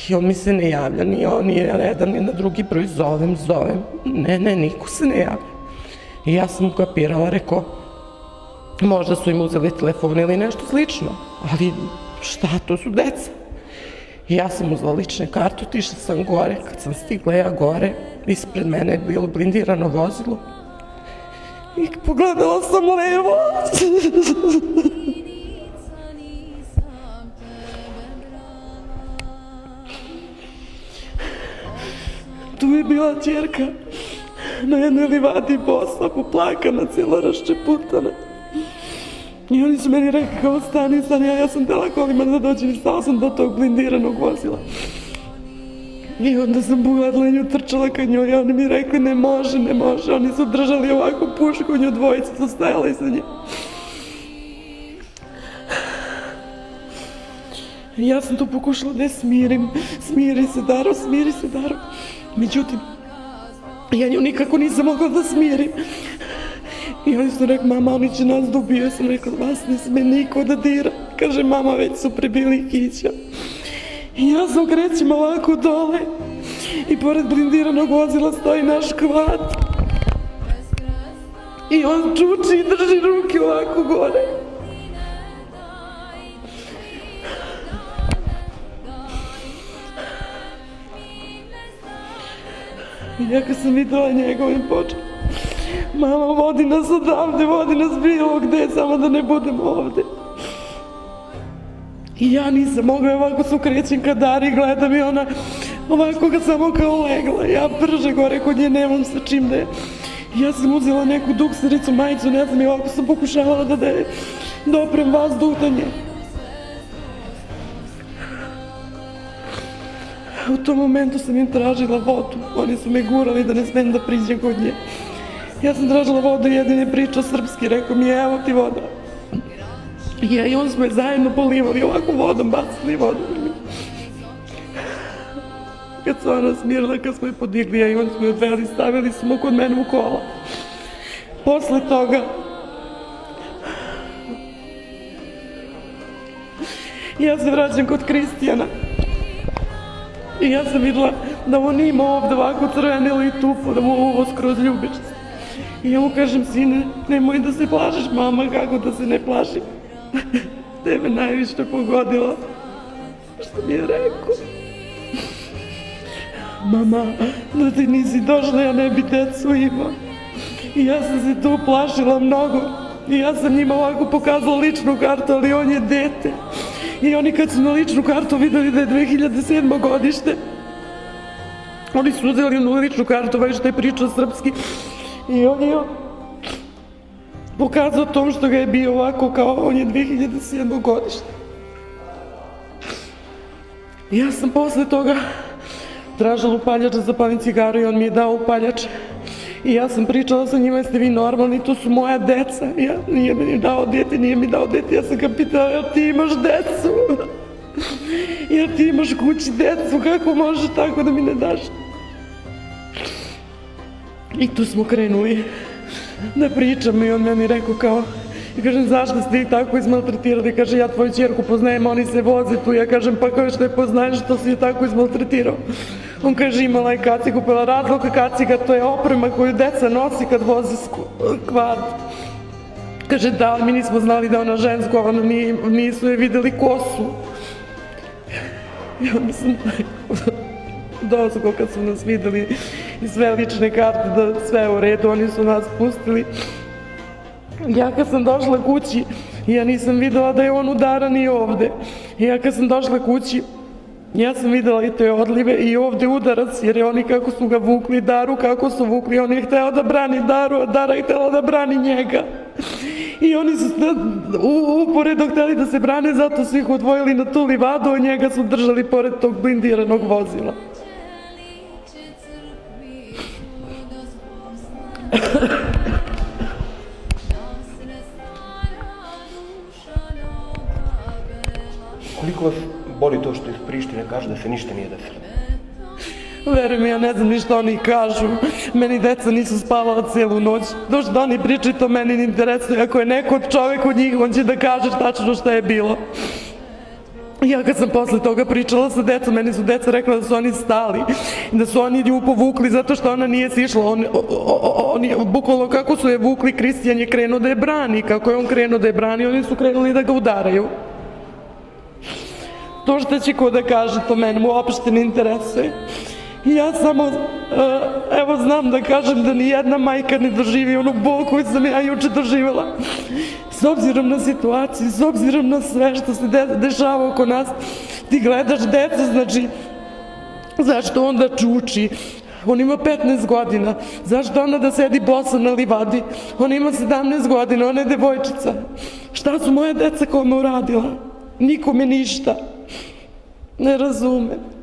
I on mi se ne javlja, ni on, ni jedan, ni na drugi broj, zovem. Ne, niko se ne javlja. I ja sam ukapirala, rekao, možda su im uzeli telefon ili nešto slično, ali šta, to su deca. I ja sam uzela lične karte, otišla sam gore. Kad sam stigla ja gore, ispred mene je bilo blindirano vozilo. I pogledala sam levo. Tu je bila ćerka na jednoj livadi bosa, poplakana, cijela raščeputana. I oni su meni rekli kao stani, ja sam tela kolima da dođem i stala sam do tog blindiranog vozila. I onda sam pogledala nju, trčala ka njoj i oni mi rekli ne može. Oni su držali ovako pušku, nju dvojica su stajala iza nje. I ja sam tu pokušala da je smirim, smiri se Daro. Međutim, ja nju nikako nisam mogla da smirim. I oni su rekli, mama, oni će nas da ubiju. Ja sam rekla, vas ne sme niko da dira. Kaže, mama, već su prebili kića. I ja sam krećem ovako dole i pored blindiranog vozila stoji naš kvad. I on čuči i drži ruke ovako gore. I ja kad sam videla njegovim počet, mama, vodi nas odavde, vodi nas bilo gde, samo da ne budemo ovde. I ja nisam mogla, ovako se ukrećem ka Dari, gledam i ona ovako ga samo kao legla. Ja brže gore kod nje, nemam sa čim da je. Ja sam uzela neku duksericu, majicu, ne znam, i ovako sam pokušavala da je doprem vazduh do nje. U tom momentu sam im tražila vodu, oni su me gurali da ne smem da priđem kod nje. Ja sam tražila vodu, jedan je pričao srpski, rekao mi evo ti voda. I on smo je zajedno polivali ovako vodom, bacili vodu. Kad se ona smirila, kad smo je podigli, ja i on smo je odveli, stavili smo kod mene u kola. Posle toga, ja se vraćam kod Kristijana. I ja sam videla da on ima ovde ovako crvenilo i tupu, da mu ovo skroz ljubičast. I ja mu kažem, sine, nemoj da se plašiš, mama, kako da se ne plašim. Tebe najviše pogodilo, što mi je rekao. Mama, da ti nisi došla, ja ne bi decu imao. I ja sam se tu plašila mnogo. I ja sam njima ovako pokazala ličnu kartu, ali on je dete. I oni kad su na ličnu kartu videli da je 2007. godište, oni su uzeli onu ličnu kartu, ovaj što je pričao srpski, i on je pokazao tom što ga je bio ovako kao on je 2007. godište. I ja sam posle toga tražila upaljač da zapalim cigaru i on mi je dao upaljač. I ja sam pričala sa njima, jeste vi normalni, to su moja deca. Nije mi dao dete, ja sam ga pitala, jel ti imaš decu? Jel ti imaš kući decu, kako možeš tako da mi ne daš? I tu smo krenuli da pričamo i on meni rekao kao, i kažem, zašto ste ih tako izmaltretirali? Kaže, ja tvoju ćerku poznajem, oni se voze tu. Ja kažem, pa kao što je poznaješ, što si je tako izmaltretirao? On kaže, imala je kacigu, pela razloga kaciga, to je oprema koju deca nosi kad voze kvad. Kaže, da, ali mi nismo znali da ona žensko, ona nisu je videli kosu. I onda sam dozgo kad su nas videli i sve lične karte, da sve u redu, oni su nas pustili. Ja kad sam došla kući, ja nisam videla da je on udaran i ovde. Ja kad sam došla kući, ja sam videla i te odlive i ovde udarac, jer je oni kako su ga vukli, Daru kako su vukli, on je hteo da brani Daru, a Dara je htela da brani njega. I oni su uporedo hteli da se brane, zato su ih odvojili na tu livadu, a njega su držali pored tog blindiranog vozila. Koliko vas boli to što iz Prištine kaže da se ništa nije desilo? Veruj mi, ja ne znam ni što oni kažu. Meni deca nisu spavala cijelu noć. Došto da oni pričaju, to meni ne interesuje. Ako je neko čovek od njih, on će da kaže tačno šta je bilo. Ja kad sam posle toga pričala sa decom, meni su deca rekla da su oni stali, da su oni nju povukli zato što ona nije sišla. Bukvalno kako su je vukli, Kristijan je krenuo da je brani. Kako je on krenuo da je brani, oni su krenuli da ga udaraju. To što će ko da kaže, to mene uopšte ne interesuje. Ja samo, evo znam da kažem da ni jedna majka ne doživi onu bol koju sam ja juče doživjela. S obzirom na situaciju, s obzirom na sve što se dešava oko nas, ti gledaš decu, znači, zašto onda čuči? On ima 15 godina, zašto ona da sedi bosa na livadi? On ima 17 godina, ona je devojčica. Šta su moje deca kome uradila? Nikome ništa. Ne razumem.